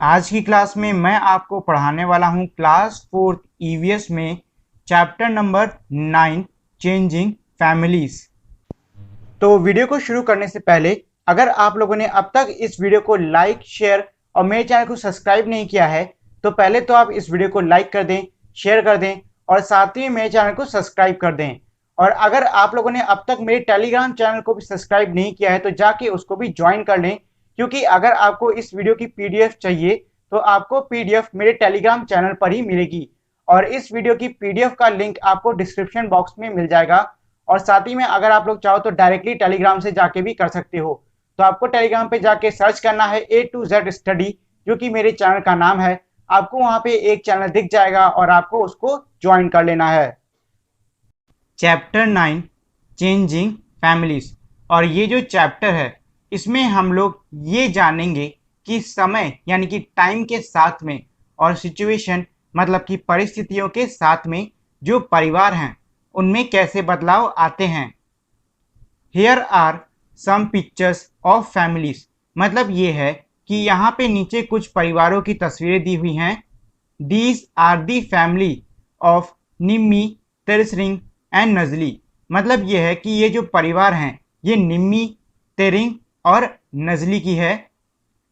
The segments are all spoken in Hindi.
आज की क्लास में मैं आपको पढ़ाने वाला हूं क्लास 4 ईवीएस में चैप्टर नंबर 9 चेंजिंग फैमिलीज। तो वीडियो को शुरू करने से पहले अगर आप लोगों ने अब तक इस वीडियो को लाइक शेयर और मेरे चैनल को सब्सक्राइब नहीं किया है तो पहले तो आप इस वीडियो को लाइक कर दें, शेयर कर दें और साथ ही मेरे चैनल को सब्सक्राइब कर दें। और अगर आप लोगों ने अब तक मेरे टेलीग्राम चैनल को भी सब्सक्राइब नहीं किया है तो जाके उसको भी ज्वाइन कर लें, क्योंकि अगर आपको इस वीडियो की पीडीएफ चाहिए तो आपको पीडीएफ मेरे टेलीग्राम चैनल पर ही मिलेगी और इस वीडियो की पीडीएफ का लिंक आपको डिस्क्रिप्शन बॉक्स में मिल जाएगा। और साथ ही में अगर आप लोग चाहो तो डायरेक्टली टेलीग्राम से जाके भी कर सकते हो। तो आपको टेलीग्राम पे जाके सर्च करना है A to Z स्टडी, जो कि मेरे चैनल का नाम है। आपको वहां पे एक चैनल दिख जाएगा और आपको उसको ज्वाइन कर लेना है। चैप्टर 9 चेंजिंग फैमिलीज, और ये जो चैप्टर है इसमें हम लोग ये जानेंगे कि समय यानी कि टाइम के साथ में और सिचुएशन मतलब कि परिस्थितियों के साथ में जो परिवार हैं उनमें कैसे बदलाव आते हैं। Here are some pictures of families, मतलब ये है कि यहाँ पे नीचे कुछ परिवारों की तस्वीरें दी हुई हैं। These are the family of Nimmi, Tsering and Najli, मतलब ये है कि ये जो परिवार हैं ये निम्मी, तेरिंग और नजली की है।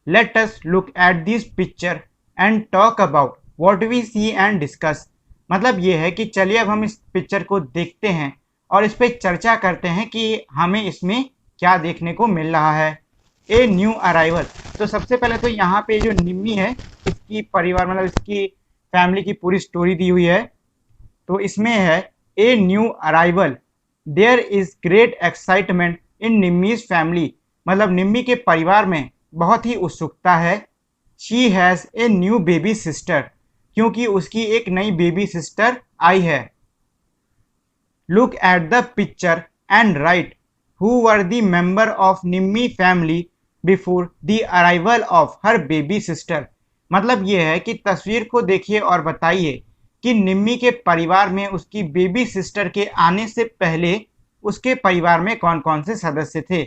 Let us look at this picture and talk about what we see and discuss, मतलब ये है कि चलिए अब हम इस पिक्चर को देखते हैं और इस पर चर्चा करते हैं कि हमें इसमें क्या देखने को मिल रहा है। ए न्यू अराइवल, तो सबसे पहले तो यहाँ पे जो निम्मी है इसकी परिवार मतलब इसकी फैमिली की पूरी स्टोरी दी हुई है। तो इसमें है a new arrival, there is great excitement in Nimmi's family, मतलब निम्मी के परिवार में बहुत ही उत्सुकता है। She has a new baby sister, क्योंकि उसकी एक नई बेबी सिस्टर आई है। Look at the picture and write who were the member of Nimmi family before the arrival of her baby sister, मतलब ये है कि तस्वीर को देखिए और बताइए कि निम्मी के परिवार में उसकी बेबी सिस्टर के आने से पहले उसके परिवार में कौन कौन से सदस्य थे।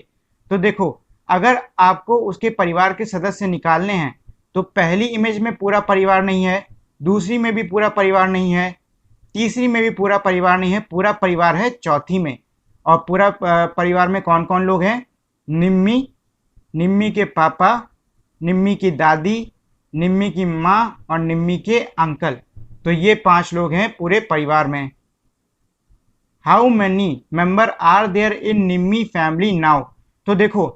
तो देखो, अगर आपको उसके परिवार के सदस्य निकालने हैं तो पहली इमेज में पूरा परिवार नहीं है, दूसरी में भी पूरा परिवार नहीं है, तीसरी में भी पूरा परिवार नहीं है, पूरा परिवार है चौथी में। और पूरा परिवार में कौन कौन लोग हैं? निम्मी, निम्मी के पापा, निम्मी की दादी, निम्मी की माँ और निम्मी के अंकल। तो ये 5 लोग हैं पूरे परिवार में। How many member are there in Nimmi family now, तो देखो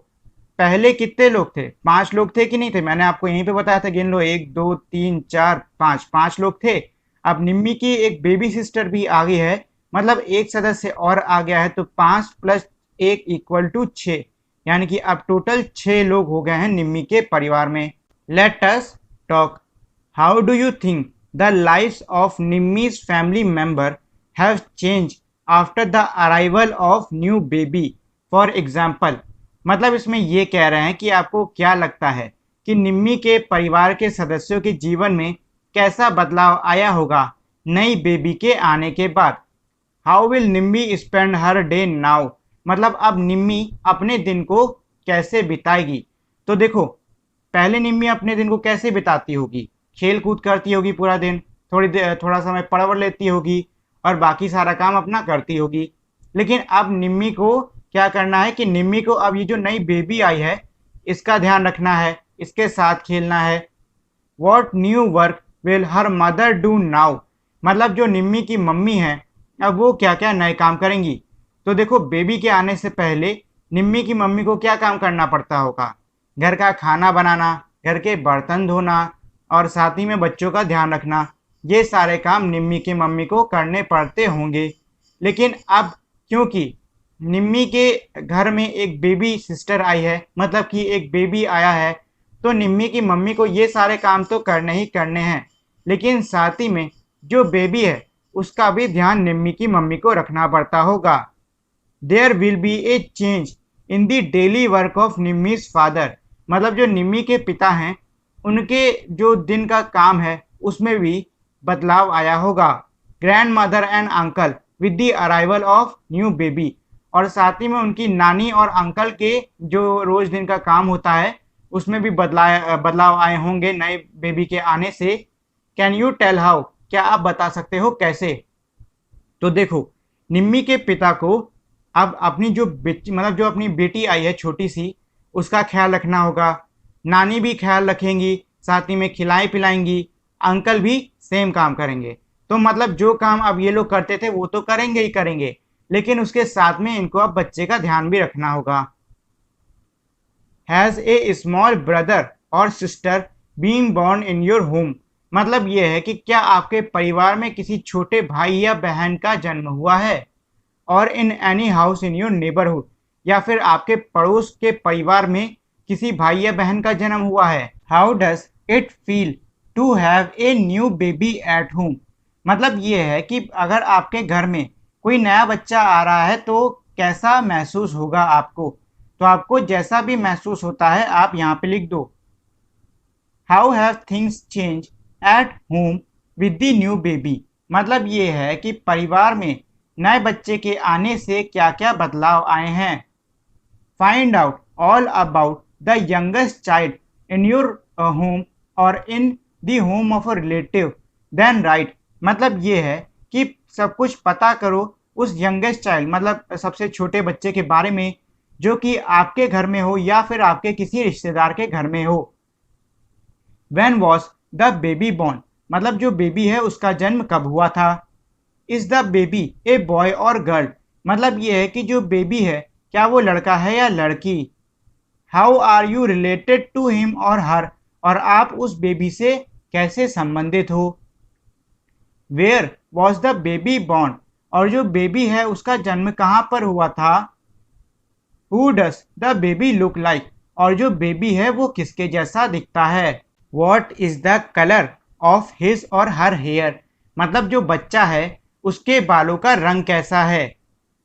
पहले कितने लोग थे? 5 लोग थे कि नहीं थे? मैंने आपको यहीं पे बताया था, गिन लो 1 2 3 4 5, 5 लोग थे। अब निम्मी की एक बेबी सिस्टर भी आ गई है, मतलब एक सदस्य और आ गया है, तो 5 + 1 = 6, यानी कि अब टोटल 6 लोग हो गए हैं निम्मी के परिवार में। Let us talk, how do you think the lives of Nimmi's family member have change after the arrival of new baby. For example, मतलब इसमें ये कह रहे हैं कि आपको क्या लगता है कि निम्मी के परिवार के सदस्यों के जीवन में कैसा बदलाव आया होगा नई बेबी के आने के बाद। How will Nimmi spend her day now, मतलब अब निम्मी अपने दिन को कैसे बिताएगी। तो देखो, पहले निम्मी अपने दिन को कैसे बिताती होगी? खेल कूद करती होगी पूरा दिन, थोड़ा समय पढ़ लेती होगी और बाकी सारा काम अपना करती होगी। लेकिन अब निम्मी को क्या करना है कि निम्मी को अब ये जो नई बेबी आई है इसका ध्यान रखना है, इसके साथ खेलना है। What new work will her mother do now, मतलब जो निम्मी की मम्मी है अब वो क्या क्या नए काम करेंगी। तो देखो, बेबी के आने से पहले निम्मी की मम्मी को क्या काम करना पड़ता होगा? घर का खाना बनाना, घर के बर्तन धोना और साथ ही में बच्चों का ध्यान रखना, ये सारे काम निम्मी की मम्मी को करने पड़ते होंगे। लेकिन अब क्योंकि निम्मी के घर में एक बेबी सिस्टर आई है, मतलब कि एक बेबी आया है, तो निम्मी की मम्मी को ये सारे काम तो करने ही करने हैं, लेकिन साथ ही में जो बेबी है उसका भी ध्यान निम्मी की मम्मी को रखना पड़ता होगा। There will be a change in the daily work of Nimmi's father, मतलब जो निम्मी के पिता हैं उनके जो दिन का काम है उसमें भी बदलाव आया होगा। Grand mother and uncle with the arrival of new baby, और साथ ही में उनकी नानी और अंकल के जो रोज दिन का काम होता है उसमें भी बदलाव आए होंगे नए बेबी के आने से। कैन यू टेल हाउ, क्या आप बता सकते हो कैसे? तो देखो, निम्मी के पिता को अब अपनी जो बेटी मतलब जो अपनी बेटी आई है छोटी सी, उसका ख्याल रखना होगा। नानी भी ख्याल रखेंगी, साथ ही में खिलाई पिलाएंगी। अंकल भी सेम काम करेंगे। तो मतलब जो काम अब ये लोग करते थे वो तो करेंगे ही करेंगे, लेकिन उसके साथ में इनको अब बच्चे का ध्यान भी रखना होगा। हैज़ ए स्मॉल ब्रदर और sister being born in your home, मतलब ये है कि क्या आपके परिवार में किसी छोटे भाई या बहन का जन्म हुआ है? और in any house in your neighbourhood, या फिर आपके पड़ोस के परिवार में किसी भाई या बहन का जन्म हुआ है? How does it feel to have a new baby at home, मतलब ये है कि अगर आपके घर में कोई नया बच्चा आ रहा है तो कैसा महसूस होगा आपको? तो आपको जैसा भी महसूस होता है आप यहाँ पे लिख दो। How have things change at home with the new baby, मतलब ये है कि परिवार में नए बच्चे के आने से क्या क्या बदलाव आए हैं। Find out all about the youngest child in your home और in the home of a relative then write, मतलब ये है कि सब कुछ पता करो उस यंगेस्ट चाइल्ड मतलब सबसे छोटे बच्चे के बारे में जो कि आपके घर में हो या फिर आपके किसी रिश्तेदार के घर में हो। When was the baby born, मतलब जो बेबी है उसका जन्म कब हुआ था। Is the baby a boy और गर्ल, मतलब ये है कि जो बेबी है क्या वो लड़का है या लड़की। How are you related to him और her, और आप उस बेबी से कैसे संबंधित हो। Where was the baby born, और जो बेबी है उसका जन्म कहाँ पर हुआ था। Who does the baby look like, और जो बेबी है वो किसके जैसा दिखता है। What is the color of his और her hair, मतलब जो बच्चा है उसके बालों का रंग कैसा है।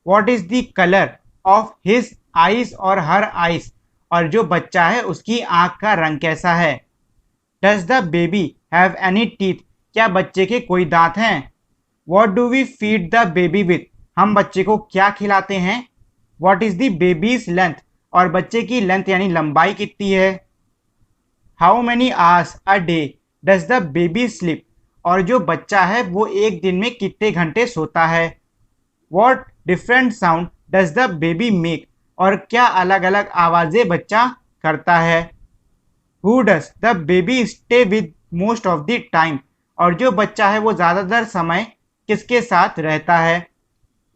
What is the color of his eyes और her eyes, और जो बच्चा है उसकी आंख का रंग कैसा है। Does the baby have any teeth, क्या बच्चे के कोई दांत हैं। What do we feed the baby with, हम बच्चे को क्या खिलाते हैं। What is the baby's length, और बच्चे की लेंथ यानी लंबाई कितनी है। How many hours a day does the baby sleep, और जो बच्चा है वो एक दिन में कितने घंटे सोता है। What different sound does the baby make, और क्या अलग अलग आवाजें बच्चा करता है। Who does the baby stay with most of the time, और जो बच्चा है वो ज़्यादातर समय किसके साथ रहता है।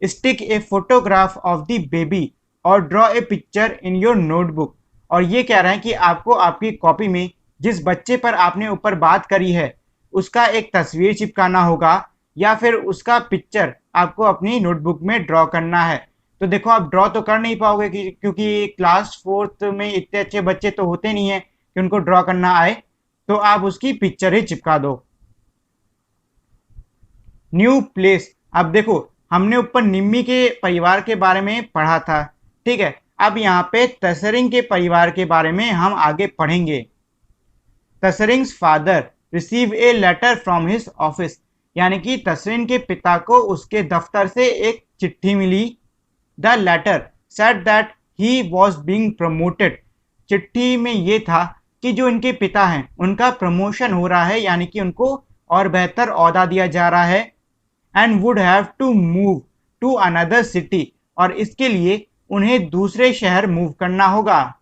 Stick a photograph of the baby और draw a picture in your notebook, और ये कह रहे हैं कि आपको आपकी कॉपी में जिस बच्चे पर आपने ऊपर बात करी है उसका एक तस्वीर चिपकाना होगा या फिर उसका पिक्चर आपको अपनी नोटबुक में ड्रॉ करना है। तो देखो आप ड्रॉ तो कर नहीं पाओगे क्योंकि क्लास 4th में इतने अच्छे बच्चे तो होते नहीं है कि उनको ड्रॉ करना आए, तो आप उसकी पिक्चर ही चिपका दो। न्यू प्लेस, अब देखो हमने ऊपर निम्मी के परिवार के बारे में पढ़ा था, ठीक है। अब यहाँ पे तसरिंग के परिवार के बारे में हम आगे पढ़ेंगे। Tsering's father receive a letter from his office, यानी कि तसरिंग के पिता को उसके दफ्तर से एक चिट्ठी मिली। The letter said that he was being promoted, चिट्ठी में ये था कि जो इनके पिता हैं उनका प्रमोशन हो रहा है, यानी कि उनको और बेहतर ओहदा दिया जा रहा है। And would have to move to another city, और इसके लिए उन्हें दूसरे शहर मूव करना होगा।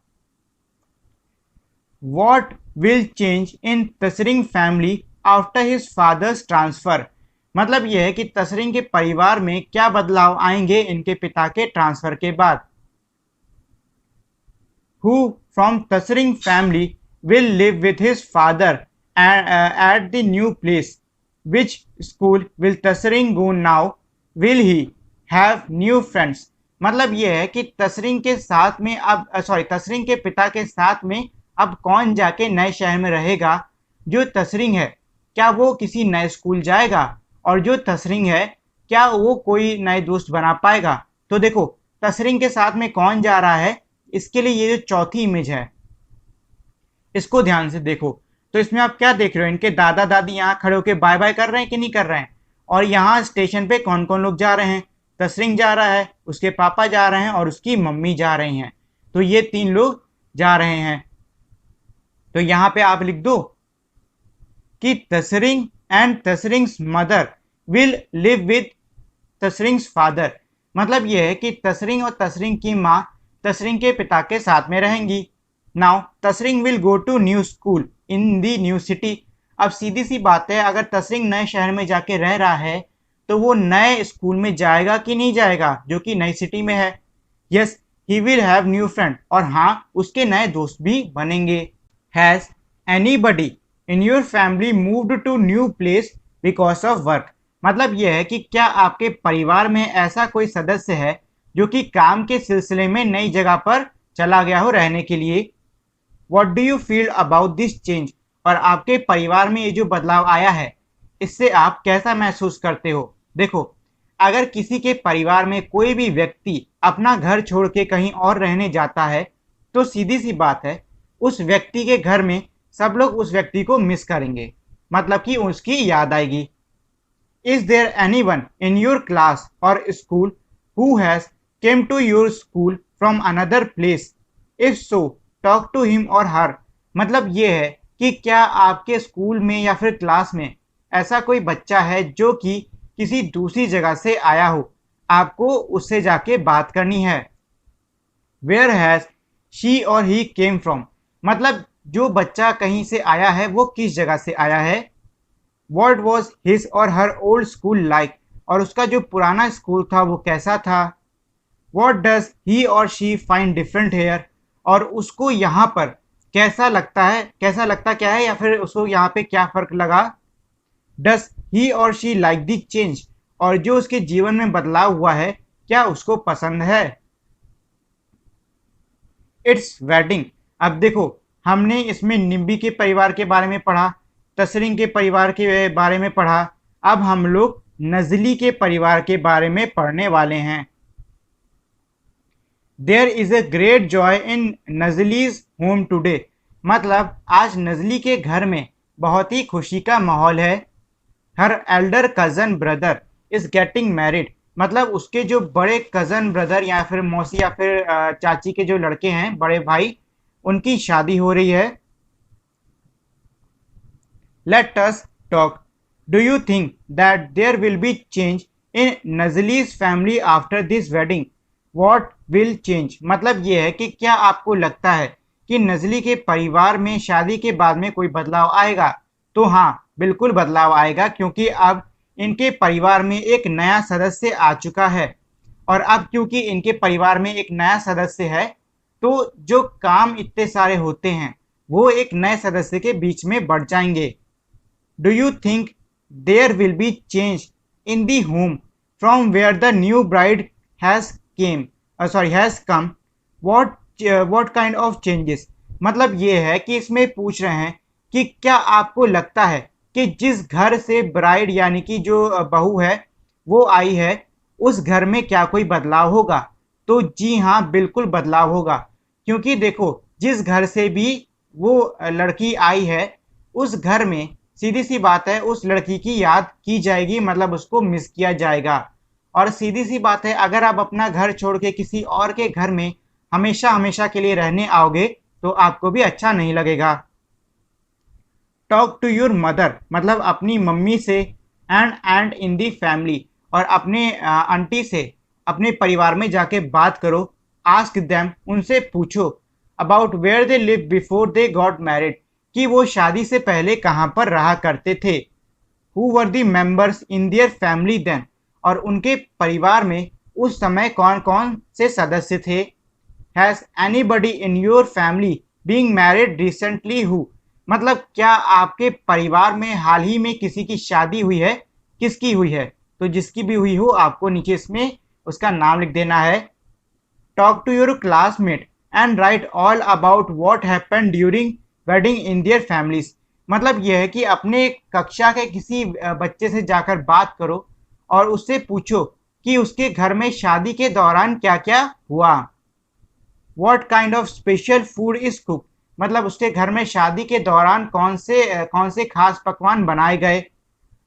What will change in Tsering family after his father's transfer, मतलब यह है कि तसरिंग के परिवार में क्या बदलाव आएंगे इनके पिता के ट्रांसफर के बाद। Who from Tsering family will live with his father at the new place, which school will Tsering go now, will he have new friends, मतलब यह है कि तसरिंग के साथ में अब तसरिंग के पिता के साथ में अब कौन जाके नए शहर में रहेगा। जो तसरिंग है क्या वो किसी नए स्कूल जाएगा, और जो तसरिंग है क्या वो कोई नए दोस्त बना पाएगा। तो देखो तसरिंग के साथ में कौन जा रहा है, इसके लिए ये जो चौथी इमेज है इसको ध्यान से देखो। तो इसमें आप क्या देख रहे हो, इनके दादा दादी यहाँ खड़े होकर बाय बाय कर रहे हैं कि नहीं कर रहे हैं। और यहाँ स्टेशन पे कौन कौन लोग जा रहे हैं, तसरिंग जा रहा है, उसके पापा जा रहे हैं और उसकी मम्मी जा रही हैं। तो ये 3 लोग जा रहे हैं। तो यहाँ पे आप लिख दो कि Tsering and Tsering's mother will live with Tsering's father. मतलब यह है कि तसरिंग और तसरिंग की माँ तसरिंग के पिता के साथ में रहेंगी। Now Tsering will go to new school in the new city. अब सीधी सी बात है, अगर तसरिंग नए शहर में जाके रह रहा है तो वो नए स्कूल में जाएगा कि नहीं जाएगा जो कि नई सिटी में है। Yes, he will have new friend, और हाँ उसके नए दोस्त भी बनेंगे। Has anybody in your family moved to new place because of work. मतलब यह है कि क्या आपके परिवार में ऐसा कोई सदस्य है जो कि काम के सिलसिले में नई जगह पर चला गया हो रहने के लिए। What do you feel about this change. और आपके परिवार में ये जो बदलाव आया है इससे आप कैसा महसूस करते हो। देखो, अगर किसी के परिवार में कोई भी व्यक्ति अपना घर छोड़ के कहीं और रहने जाता है तो सीधी सी बात है उस व्यक्ति के घर में सब लोग उस व्यक्ति को मिस करेंगे, मतलब कि उसकी याद आएगी। Is there anyone in your class और school who has came to your school from another place, if so talk to him और हर। मतलब ये है कि क्या आपके स्कूल में या फिर क्लास में ऐसा कोई बच्चा है जो कि किसी दूसरी जगह से आया हो, आपको उससे जाके बात करनी है। वेयर हैज शी और ही केम फ्रॉम। मतलब जो बच्चा कहीं से आया है वो किस जगह से आया है। व्हाट वाज हिज और हर ओल्ड स्कूल लाइक। और उसका जो पुराना स्कूल था वो कैसा था। व्हाट डज ही और शी फाइंड डिफरेंट हेयर। और उसको यहाँ पर कैसा लगता क्या है, या फिर उसको यहाँ पे क्या फर्क लगा। डज ही और शी लाइक द चेंज। और जो उसके जीवन में बदलाव हुआ है क्या उसको पसंद है। It's wedding. अब देखो, हमने इसमें निम्बी के परिवार के बारे में पढ़ा, तसरिंग के परिवार के बारे में पढ़ा, अब हम लोग नजली के परिवार के बारे में पढ़ने वाले हैं। There is a great joy in Najli's home today. मतलब आज नजली के घर में बहुत ही खुशी का माहौल है। हर Elder cousin brother is getting married. मतलब उसके जो बड़े कजन ब्रदर या फिर मौसी या फिर चाची के जो लड़के हैं, बड़े भाई, उनकी शादी हो रही है। Let us talk. Do you think that there will be change in Najli's family after this wedding. What will change. मतलब ये है कि क्या आपको लगता है कि नजली के परिवार में शादी के बाद में कोई बदलाव आएगा। तो हाँ, बिल्कुल बदलाव आएगा, क्योंकि अब इनके परिवार में एक नया सदस्य आ चुका है। और अब क्योंकि इनके परिवार में एक नया सदस्य है तो जो काम इतने सारे होते हैं वो एक नए सदस्य के बीच में बढ़ जाएंगे। Do you think there will be change in the home from where the new bride has come. What kind of changes. मतलब ये है कि इसमें पूछ रहे हैं कि क्या आपको लगता है कि जिस घर से ब्राइड यानी कि जो बहू है वो आई है उस घर में क्या कोई बदलाव होगा। तो जी हाँ, बिल्कुल बदलाव होगा, क्योंकि देखो जिस घर से भी वो लड़की आई है उस घर में सीधी सी बात है उस लड़की की याद की जाएगी, मतलब उसको मिस किया जाएगा। और सीधी सी बात है, अगर आप अपना घर छोड़ के किसी और के घर में हमेशा हमेशा के लिए रहने आओगे तो आपको भी अच्छा नहीं लगेगा। Talk to your mother. मतलब अपनी मम्मी से, एंड इन दी फैमिली। और अपने आंटी से अपने परिवार में जाके बात करो। आस्क देम, उनसे पूछो about where they live before they got married, कि वो शादी से पहले कहाँ पर रहा करते थे। Who were the members in their family then. और उनके परिवार में उस समय कौन कौन से सदस्य थे। Has anybody in your family being married recently who. मतलब क्या आपके परिवार में हाल ही में किसी की शादी हुई है, किसकी हुई है। तो जिसकी भी हुई हो आपको नीचे इसमें उसका नाम लिख देना है। Talk to your classmate and write all about what happened during wedding in their families. मतलब यह है कि अपने कक्षा के किसी बच्चे से जाकर बात करो और उससे पूछो कि उसके घर में शादी के दौरान क्या क्या हुआ। What kind of special food is cook. मतलब उसके घर में शादी के दौरान कौन से खास पकवान बनाए गए।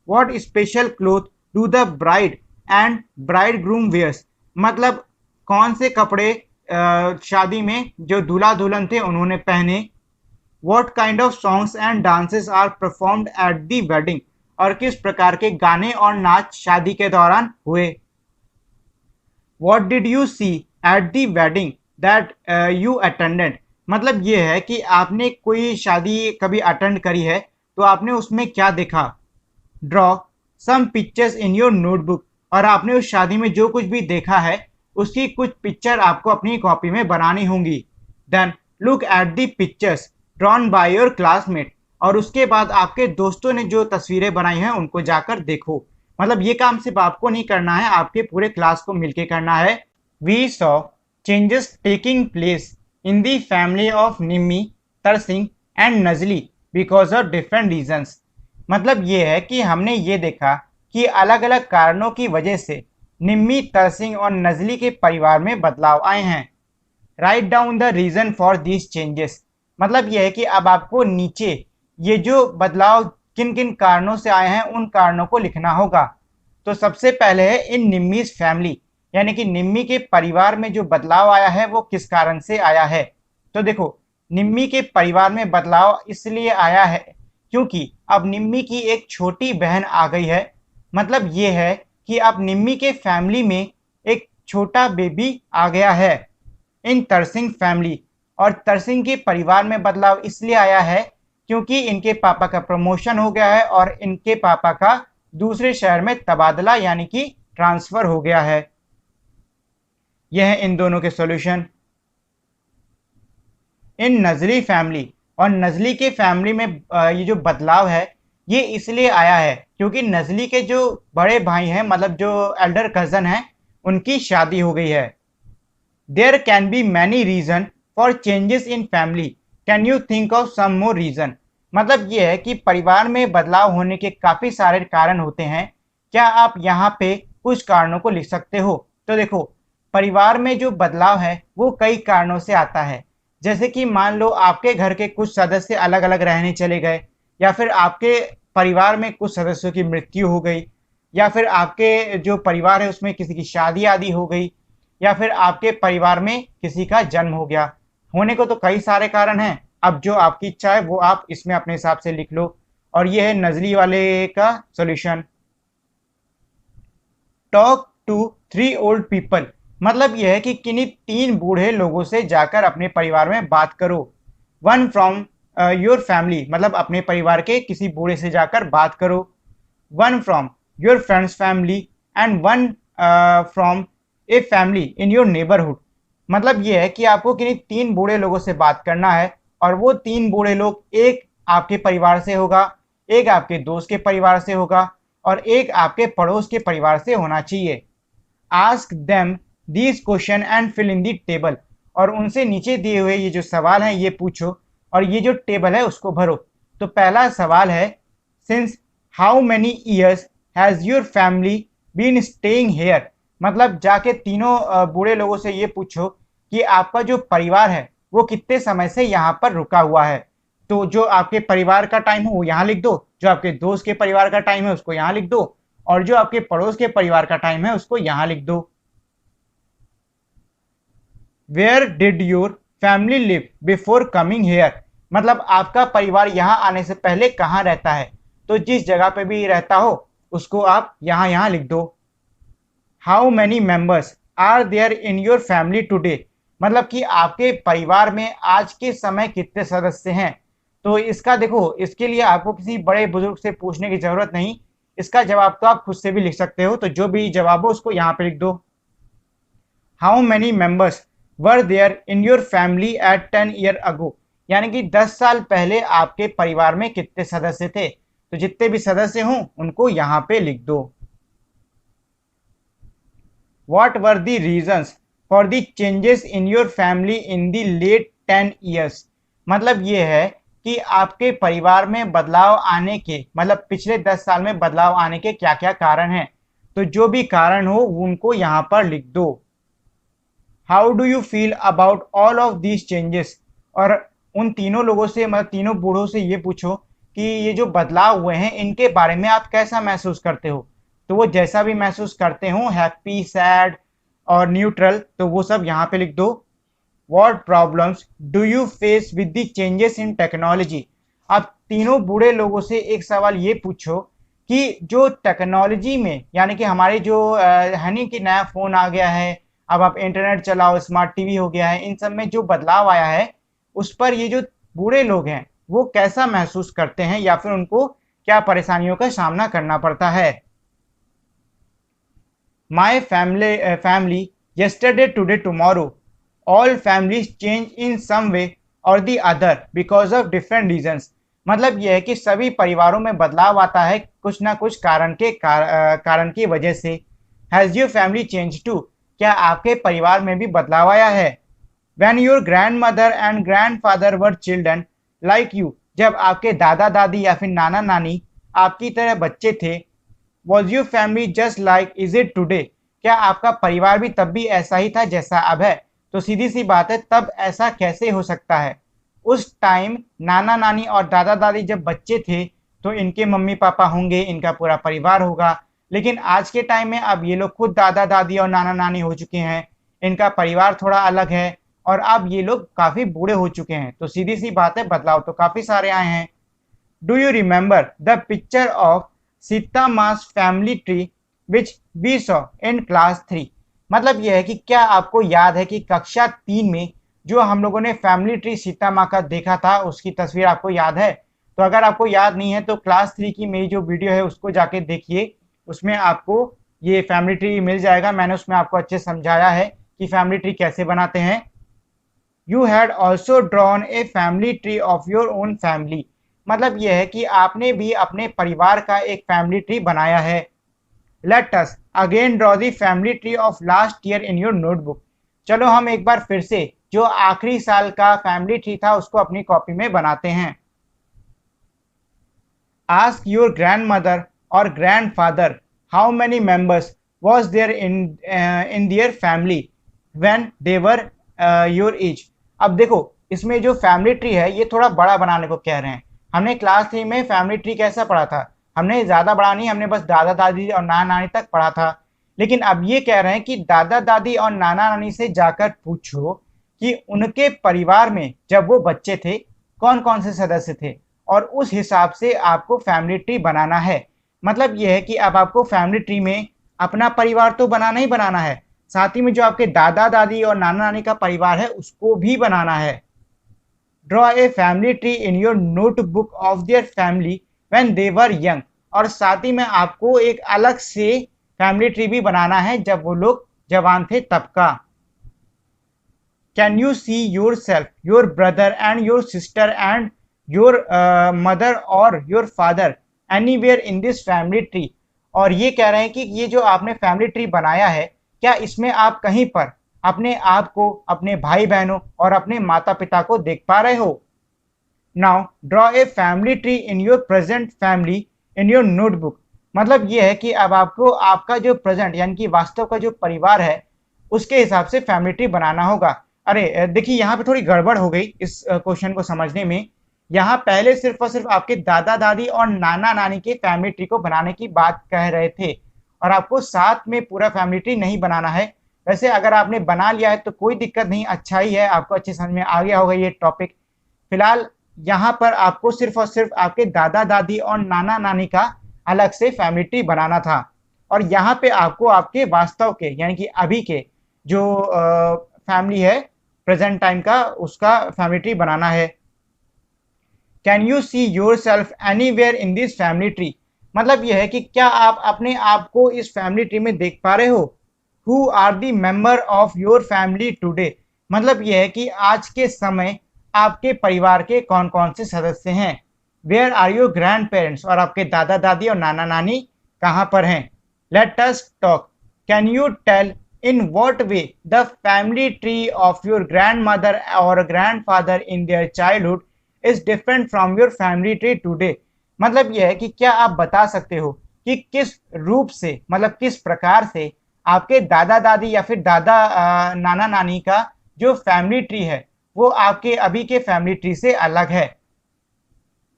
What special cloth do the bride and bridegroom wears. मतलब कौन से कपड़े शादी में जो दूल्हा दुल्हन थे उन्होंने पहने। What kind of songs and dances are performed at the wedding, और किस प्रकार के गाने और नाच शादी के दौरान हुए। What did you see at the wedding that you attended, मतलब ये है कि आपने कोई शादी कभी अटेंड करी है तो आपने उसमें क्या देखा। Draw some pictures in your notebook, और आपने उस शादी में जो कुछ भी देखा है उसकी कुछ पिक्चर आपको अपनी कॉपी में बनानी होंगी। Then look at the pictures drawn by your classmate, और उसके बाद आपके दोस्तों ने जो तस्वीरें बनाई हैं उनको जाकर देखो। मतलब ये काम सिर्फ आपको नहीं करना है, आपके पूरे क्लास को मिलके करना है। We saw changes taking place in the family of Nimmi, तरसिंह and Najli because of different reasons, मतलब ये है कि हमने ये देखा कि अलग अलग कारणों की वजह से निम्मी, तरसिंह और नजली के परिवार में बदलाव आए हैं। Write down the reason for this changes, मतलब यह है कि अब आपको नीचे ये जो बदलाव किन किन कारणों से आए हैं उन कारणों को लिखना होगा। तो सबसे पहले है इन निम्मीज फैमिली, यानी कि निम्मी के परिवार में जो बदलाव आया है वो किस कारण से आया है। तो देखो, निम्मी के परिवार में बदलाव इसलिए आया है क्योंकि अब निम्मी की एक छोटी बहन आ गई है। मतलब ये है कि अब निम्मी के फैमिली में एक छोटा बेबी आ गया है। इन तरसिंह फैमिली, और तरसिंह के परिवार में बदलाव इसलिए आया है क्योंकि इनके पापा का प्रमोशन हो गया है और इनके पापा का दूसरे शहर में तबादला यानी कि ट्रांसफर हो गया है। यह है इन दोनों के सॉल्यूशन। इन नजली फैमिली, और नजली के फैमिली में ये जो बदलाव है ये इसलिए आया है क्योंकि नजली के जो बड़े भाई हैं, मतलब जो एल्डर कजन हैं, उनकी शादी हो गई है। There can be many reason for changes in family, can you think of some more reason, मतलब ये है कि परिवार में बदलाव होने के काफ़ी सारे कारण होते हैं, क्या आप यहाँ पे कुछ कारणों को लिख सकते हो। तो देखो, परिवार में जो बदलाव है वो कई कारणों से आता है, जैसे कि मान लो आपके घर के कुछ सदस्य अलग अलग रहने चले गए, या फिर आपके परिवार में कुछ सदस्यों की मृत्यु हो गई, या फिर आपके जो परिवार है उसमें किसी की शादी आदि हो गई, या फिर आपके परिवार में किसी का जन्म हो गया। होने को तो कई सारे कारण हैं, अब जो आपकी इच्छा है वो आप इसमें अपने हिसाब से लिख लो। और ये है नजली वाले का solution. Talk to 3 old people, मतलब यह है कि किन्हीं 3 बूढ़े लोगों से जाकर अपने परिवार में बात करो। वन फ्रॉम योर फैमिली, मतलब अपने परिवार के किसी बूढ़े से जाकर बात करो। One from your friends family, and one from a family in your neighbourhood, मतलब ये है कि आपको किन्हीं 3 बूढ़े लोगों से बात करना है, और वो 3 बूढ़े लोग एक आपके परिवार से होगा, एक आपके दोस्त के परिवार से होगा, और एक आपके पड़ोस के परिवार से होना चाहिए। Ask them these question and fill in the table, और उनसे नीचे दिए हुए ये जो सवाल हैं ये पूछो और ये जो टेबल है उसको भरो। तो पहला सवाल है, since how many years has your family been staying here, मतलब जाके तीनों बूढ़े लोगों से ये पूछो कि आपका जो परिवार है वो कितने समय से यहाँ पर रुका हुआ है। तो जो आपके परिवार का टाइम हो वो यहाँ लिख दो, जो आपके दोस्त के परिवार का टाइम है उसको यहाँ लिख दो, और जो आपके पड़ोस के परिवार का टाइम है उसको यहाँ लिख दो। Where did your family live before coming here, मतलब आपका परिवार यहाँ आने से पहले कहाँ रहता है, तो जिस जगह पे भी रहता हो उसको आप यहाँ लिख दो। How many members are there in your family today, मतलब कि आपके परिवार में आज के समय कितने सदस्य हैं। तो इसका देखो, इसके लिए आपको किसी बड़े बुजुर्ग से पूछने की जरूरत नहीं, इसका जवाब तो आप खुद से भी लिख सकते हो, तो जो भी जवाब हो उसको यहाँ पे लिख दो। How many members were there in your family at 10 year ago, यानी कि 10 साल पहले आपके परिवार में कितने सदस्य थे, तो जितने भी सदस्य हों उनको यहाँ पे लिख दो। What were the reasons for the changes in your family in the late 10 years, मतलब ये है कि आपके परिवार में बदलाव आने के, मतलब पिछले 10 साल में बदलाव आने के क्या क्या कारण हैं, तो जो भी कारण हो उनको यहाँ पर लिख दो। How do you feel about all of these changes, और उन तीनों लोगों से, मतलब तीनों बूढ़ों से ये पूछो कि ये जो बदलाव हुए हैं इनके बारे में आप कैसा महसूस करते हो। तो वो जैसा भी महसूस करते हो, हैप्पी, सैड और न्यूट्रल, तो वो सब यहाँ पे लिख दो। What problems do you face with the changes in technology. अब तीनों बूढ़े लोगों से एक सवाल ये पूछो कि जो टेक्नोलॉजी में, यानी कि हमारे जो है नहीं कि नया फ़ोन आ गया है, अब आप इंटरनेट चलाओ, स्मार्ट टीवी हो गया है, इन सब में जो बदलाव आया है उस पर ये जो बूढ़े लोग हैं वो कैसा महसूस करते हैं या फिर उनको क्या परेशानियों का सामना करना पड़ता है। My family yesterday today tomorrow, all families change in some way or the other because of different reasons। मतलब यह है कि सभी परिवारों में बदलाव आता है कुछ ना कुछ कारण की वजह से। Has your family change too, क्या आपके परिवार में भी बदलाव आया है। When your grandmother and grandfather were children like you, जब आपके दादा दादी या फिर नाना नानी आपकी तरह बच्चे थे। Was your family just like is it today, क्या आपका परिवार भी तब भी ऐसा ही था जैसा अब है। तो सीधी सी बात है, तब ऐसा कैसे हो सकता है। उस टाइम नाना नानी और दादा दादी जब बच्चे थे तो इनके मम्मी पापा होंगे, इनका पूरा परिवार होगा। लेकिन आज के टाइम में अब ये लोग खुद दादा दादी और नाना नानी हो चुके हैं, इनका परिवार थोड़ा अलग है और अब ये लोग काफ़ी बूढ़े हो चुके हैं। तो सीधी सी बात है, बदलाव तो काफ़ी सारे आए हैं। Do you remember the picture of Sita मास family tree which we saw in class 3। मतलब यह है कि क्या आपको याद है कि कक्षा 3 में जो हम लोगों ने फैमिली ट्री सीता माँ का देखा था, उसकी तस्वीर आपको याद है। तो अगर आपको याद नहीं है तो क्लास 3 की मेरी जो वीडियो है उसको जाके देखिए, उसमें आपको ये फैमिली ट्री मिल जाएगा। मैंने उसमें आपको अच्छे समझाया है कि फैमिली ट्री कैसे बनाते हैं। You had also drawn a family tree of your own family, मतलब यह है कि आपने भी अपने परिवार का एक फैमिली ट्री बनाया है। Let us again draw the family tree of last year in your notebook, चलो हम एक बार फिर से जो आखिरी साल का फैमिली ट्री था उसको अपनी कॉपी में बनाते हैं। आस्क योर ग्रैंडमदर और grandfather how many members was there in their family when they were your age. अब देखो, इसमें जो फैमिली ट्री है ये थोड़ा बड़ा बनाने को कह रहे हैं। हमने क्लास 3 में फैमिली ट्री कैसा पढ़ा था, हमने ज़्यादा बड़ा नहीं, हमने बस दादा दादी और नाना नानी तक पढ़ा था। लेकिन अब ये कह रहे हैं कि दादा दादी और नाना नानी से जाकर पूछो कि उनके परिवार में जब वो बच्चे थे कौन कौन से सदस्य थे, और उस हिसाब से आपको फैमिली ट्री बनाना है। मतलब ये है कि अब आपको फैमिली ट्री में अपना परिवार तो बनाना ही बनाना है, साथ ही में जो आपके दादा दादी और नाना नानी का परिवार है उसको भी बनाना है। Draw a family tree in your notebook of their family when they were young, और साथ ही में आपको एक अलग से फैमिली ट्री भी बनाना है जब वो लोग जवान थे तब का। Can you see yourself, your brother and your sister and your mother और your father anywhere in this family tree. और ये कह रहे हैं कि ये जो आपने फैमिली ट्री बनाया है, क्या इसमें आप कहीं पर अपने आप को, अपने भाई बहनों और अपने माता पिता को देख पा रहे हो। Now draw a family tree in your present family in your notebook, मतलब ये है कि अब आपको आपका जो प्रेजेंट यानी कि वास्तव का जो परिवार है उसके हिसाब से फैमिली ट्री बनाना होगा। अरे देखिए, यहाँ पे थोड़ी गड़बड़ हो गई इस क्वेश्चन को समझने में। यहाँ पहले सिर्फ और सिर्फ आपके दादा दादी और नाना नानी के फैमिली ट्री को बनाने की बात कह रहे थे, और आपको साथ में पूरा फैमिली ट्री नहीं बनाना है। वैसे अगर आपने बना लिया है तो कोई दिक्कत नहीं, अच्छा ही है, आपको अच्छे समझ में आ गया होगा ये टॉपिक। फिलहाल यहाँ पर आपको सिर्फ और सिर्फ आपके दादा दादी और नाना नानी का अलग से फैमिली ट्री बनाना था, और यहाँ पे आपको आपके वास्तव के यानी कि अभी के जो फैमिली है प्रेजेंट टाइम का, उसका फैमिली ट्री बनाना है। Can you see your self anywhere in this family tree, मतलब यह है कि क्या आप अपने आप को इस फैमिली ट्री में देख पा रहे हो। Who are the member of your family today, मतलब यह है कि आज के समय आपके परिवार के कौन कौन से सदस्य हैं। Where are your grandparents, और आपके दादा दादी और नाना नानी कहाँ पर हैं। Let us talk, can you tell in what way the family tree of your grandmother और grandfather in their childhood is different from your family tree today, मतलब यह है कि क्या आप बता सकते हो कि किस रूप से, मतलब किस प्रकार से आपके दादा दादी या फिर दादा नाना नानी का जो फैमिली ट्री है वो आपके अभी के फैमिली ट्री से अलग है।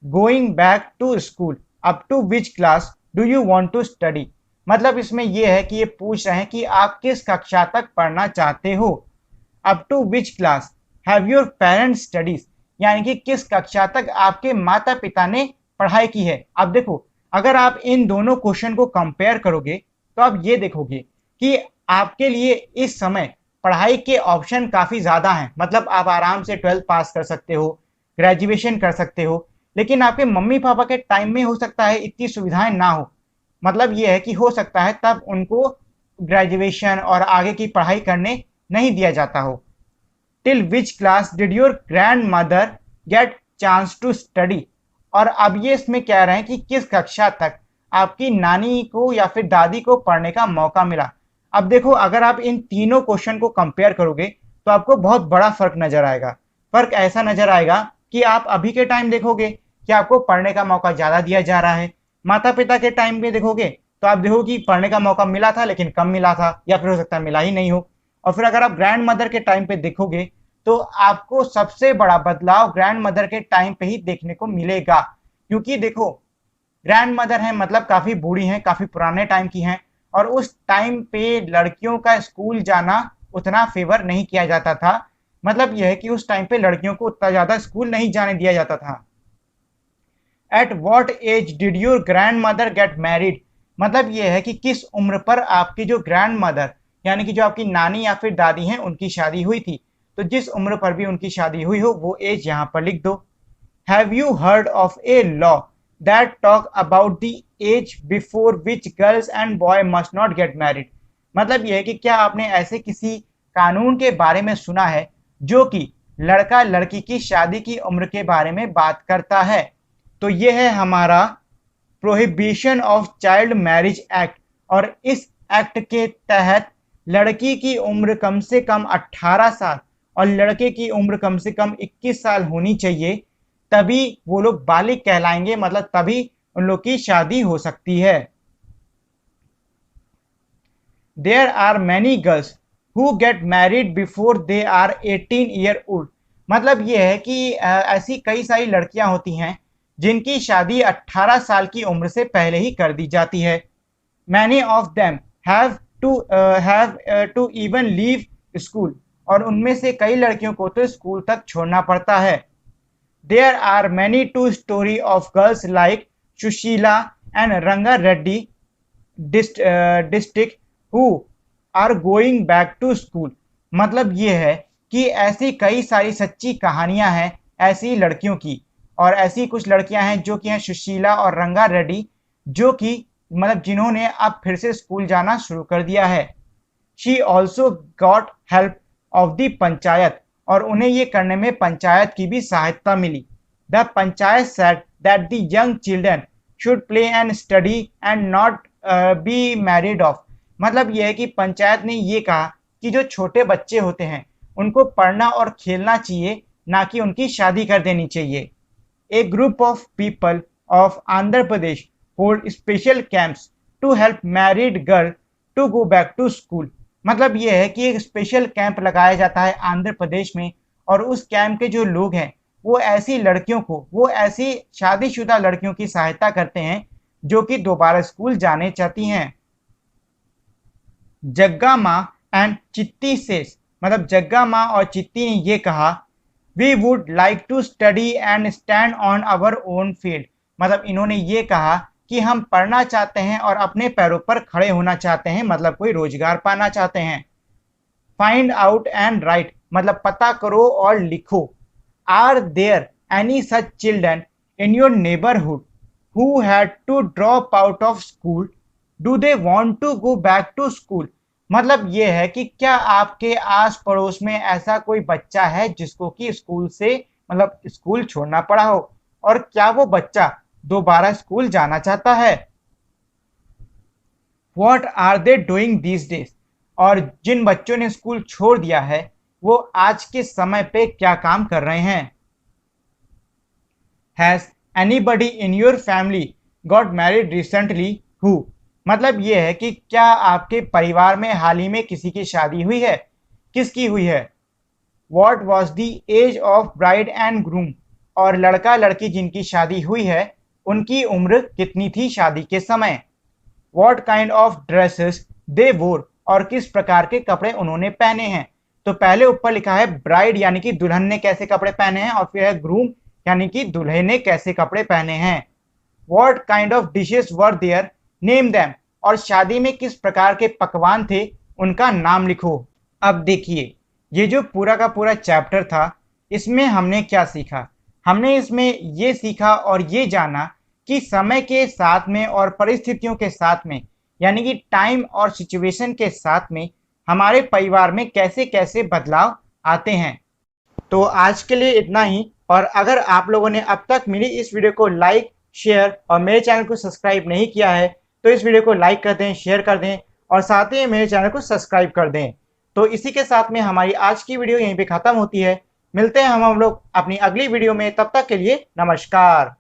Going back to school up to which class do you want to study, मतलब इसमें यह है कि ये पूछ रहे हैं कि आप किस कक्षा तक पढ़ना चाहते हो। Up to which class, have your parents studies, यानी कि किस कक्षा तक आपके माता पिता ने पढ़ाई की है। अब देखो, अगर आप इन दोनों क्वेश्चन को कंपेयर करोगे तो आप ये देखोगे कि आपके लिए इस समय पढ़ाई के ऑप्शन काफ़ी ज़्यादा हैं। मतलब आप आराम से 12th पास कर सकते हो, ग्रेजुएशन कर सकते हो, लेकिन आपके मम्मी पापा के टाइम में हो सकता है इतनी सुविधाएं ना हो। मतलब ये है कि हो सकता है तब उनको ग्रेजुएशन और आगे की पढ़ाई करने नहीं दिया जाता हो। Till which class did your grandmother get chance to study, और अब ये इसमें कह रहे हैं कि किस कक्षा तक आपकी नानी को या फिर दादी को पढ़ने का मौका मिला। अब देखो, अगर आप इन तीनों क्वेश्चन को कंपेयर करोगे तो आपको बहुत बड़ा फर्क नजर आएगा। फर्क ऐसा नजर आएगा कि आप अभी के टाइम देखोगे कि आपको पढ़ने का मौका ज़्यादा दिया जा रहा है, माता पिता के टाइम में देखोगे तो आप देखो कि पढ़ने का मौका मिला था लेकिन कम मिला था, या फिर हो सकता है मिला ही नहीं हो। और फिर अगर आप ग्रैंड मदर के टाइम पे देखोगे तो आपको सबसे बड़ा बदलाव ग्रैंड मदर के टाइम पे ही देखने को मिलेगा। क्योंकि देखो, ग्रैंड मदर है मतलब काफ़ी बूढ़ी हैं, काफ़ी पुराने टाइम की हैं, और उस टाइम पे लड़कियों का स्कूल जाना उतना फेवर नहीं किया जाता था। मतलब यह है कि उस टाइम पे लड़कियों को उतना ज़्यादा स्कूल नहीं जाने दिया जाता था। At what age did your grandmother get married, मतलब यह है कि किस उम्र पर आपकी जो ग्रैंड मदर यानी कि जो आपकी नानी या फिर दादी हैं उनकी शादी हुई थी। तो जिस उम्र पर भी उनकी शादी हुई हो वो एज यहाँ पर लिख दो। Have you heard of a law that talk about the age before which girls and boy must not get married, मतलब यह है कि क्या आपने ऐसे किसी कानून के बारे में सुना है जो कि लड़का लड़की की शादी की उम्र के बारे में बात करता है। तो ये है हमारा prohibition of child marriage act, और इस एक्ट के तहत लड़की की उम्र कम से कम 18 साल और लड़के की उम्र कम से कम 21 साल होनी चाहिए, तभी वो लोग बालिग कहलाएंगे, मतलब तभी उन लोग की शादी हो सकती है। There are many girls who get married before they are 18 year old, मतलब ये है कि ऐसी कई सारी लड़कियां होती हैं जिनकी शादी 18 साल की उम्र से पहले ही कर दी जाती है। Many of them have to even leave school, और उनमें से कई लड़कियों को तो स्कूल तक छोड़ना पड़ता है। There are many to story of girls like Sushila and Ranga Reddy district who are going back to school, मतलब ये है कि ऐसी कई सारी सच्ची कहानियां हैं ऐसी लड़कियों की, और ऐसी कुछ लड़कियां हैं जो कि हैं सुशीला और रंगा रेड्डी, जो कि मतलब जिन्होंने अब फिर से स्कूल जाना शुरू कर दिया है। She also got help of the panchayat, और उन्हें ये करने में पंचायत की भी सहायता मिली। The panchayat said that the young children should play and study and not be married off, मतलब यह है कि पंचायत ने ये कहा कि जो छोटे बच्चे होते हैं उनको पढ़ना और खेलना चाहिए, ना कि उनकी शादी कर देनी चाहिए। A group of people of Andhra Pradesh hold special camps to help married girl to go back to school, मतलब ये है कि एक स्पेशल कैंप लगाया जाता है आंध्र प्रदेश में, और उस कैंप के जो लोग हैं वो ऐसी लड़कियों को, वो ऐसी शादीशुदा लड़कियों की सहायता करते हैं जो कि दोबारा स्कूल जाने चाहती हैं। जग्गा माँ एंड चित्ती सेस, मतलब जग्गा माँ और चित्ती ने ये कहा, we would like to study and stand on our own field, मतलब इन्होंने ये कहा कि हम पढ़ना चाहते हैं और अपने पैरों पर खड़े होना चाहते हैं, मतलब कोई रोजगार पाना चाहते हैं। फाइंड आउट एंड राइट, मतलब पता करो और लिखो। Are there any such children in your neighbourhood who had to drop out of school, do they want to go back to school, मतलब ये है कि क्या आपके आस पड़ोस में ऐसा कोई बच्चा है जिसको कि स्कूल से मतलब स्कूल छोड़ना पड़ा हो, और क्या वो बच्चा दोबारा स्कूल जाना चाहता है। What are they doing these days, और जिन बच्चों ने स्कूल छोड़ दिया है वो आज के समय पे क्या काम कर रहे हैं। Has anybody in your family got married recently who, मतलब ये है कि क्या आपके परिवार में हाल ही में किसी की शादी हुई है, किसकी हुई है। What was the age of bride and groom, और लड़का लड़की जिनकी शादी हुई है उनकी उम्र कितनी थी शादी के समय। वॉट काइंड ऑफ ड्रेसेस दे वोर, और किस प्रकार के कपड़े उन्होंने पहने हैं, तो पहले ऊपर लिखा है ब्राइड यानी कि दुल्हन ने कैसे कपड़े पहने हैं, और फिर है ग्रूम यानी कि दूल्हे ने कैसे कपड़े पहने हैं। What kind of dishes were there? Name them. और शादी में किस प्रकार के पकवान थे, उनका नाम लिखो। अब देखिए, ये जो पूरा का पूरा चैप्टर था, इसमें हमने क्या सीखा? हमने इसमें ये सीखा और ये जाना कि समय के साथ में और परिस्थितियों के साथ में, यानी कि टाइम और सिचुएशन के साथ में हमारे परिवार में कैसे कैसे बदलाव आते हैं। तो आज के लिए इतना ही, और अगर आप लोगों ने अब तक मेरी इस वीडियो को लाइक, शेयर और मेरे चैनल को सब्सक्राइब नहीं किया है तो इस वीडियो को लाइक कर दें, शेयर कर दें और साथ ही मेरे चैनल को सब्सक्राइब कर दें। तो इसी के साथ में हमारी आज की वीडियो यहीं पे ख़त्म होती है। मिलते हैं हम लोग अपनी अगली वीडियो में, तब तक के लिए नमस्कार।